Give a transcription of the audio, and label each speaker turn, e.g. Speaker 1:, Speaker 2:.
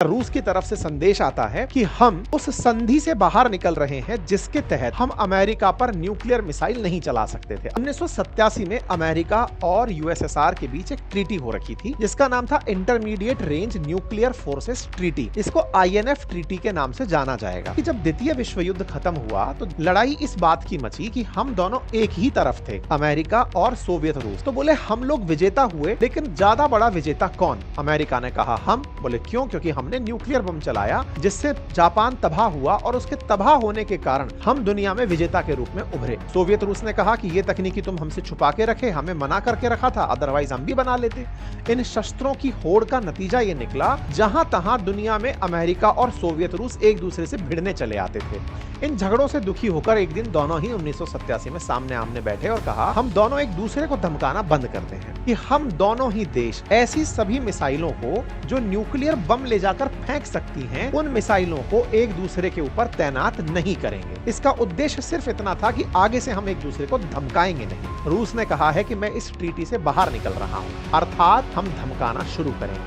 Speaker 1: रूस की तरफ से संदेश आता है कि हम उस संधि से बाहर निकल रहे हैं जिसके तहत हम अमेरिका पर न्यूक्लियर मिसाइल नहीं चला सकते थे। 1987 में अमेरिका और यूएसएसआर के बीच एक ट्रीटी हो रखी थी जिसका नाम था intermediate range nuclear forces treaty. इसको आईएनएफ ट्रीटी के नाम से जाना जाएगा। कि जब द्वितीय विश्व युद्ध खत्म हुआ तो लड़ाई इस बात की मची कि हम दोनों एक ही तरफ थे, अमेरिका और सोवियत रूस। तो बोले हम लोग विजेता हुए, लेकिन ज्यादा बड़ा विजेता कौन? अमेरिका ने कहा हम। बोले क्यों? क्योंकि हमने न्यूक्लियर बम चलाया जिससे जापान तबाह हुआ और उसके तबाह होने के कारण हम दुनिया में विजेता के रूप में उभरे। सोवियत रूस ने कहा कि ये तकनीकी तुम हमसे छुपा के रखे, हमें मना करके रखा था, अदरवाइज हम भी बना लेते। इन शस्त्रों की होड़ का नतीजा ये निकला, जहां तहां दुनिया में अमेरिका और सोवियत रूस एक दूसरे से भिड़ने चले आते थे। इन झगड़ों से दुखी होकर एक दिन दोनों ही 1987 में सामने आमने बैठे और कहा हम दोनों एक दूसरे को धमकाना बंद करते हैं कि हम दोनों ही देश ऐसी सभी मिसाइलों को जो न्यूक्लियर बम ले जाकर फेंक सकती हैं, उन मिसाइलों को एक दूसरे के ऊपर तैनात नहीं करेंगे। इसका उद्देश्य सिर्फ इतना था कि आगे से हम एक दूसरे को धमकाएंगे नहीं। रूस ने कहा है कि मैं इस ट्रीटी से बाहर निकल रहा हूं, अर्थात हम धमकाना शुरू करेंगे।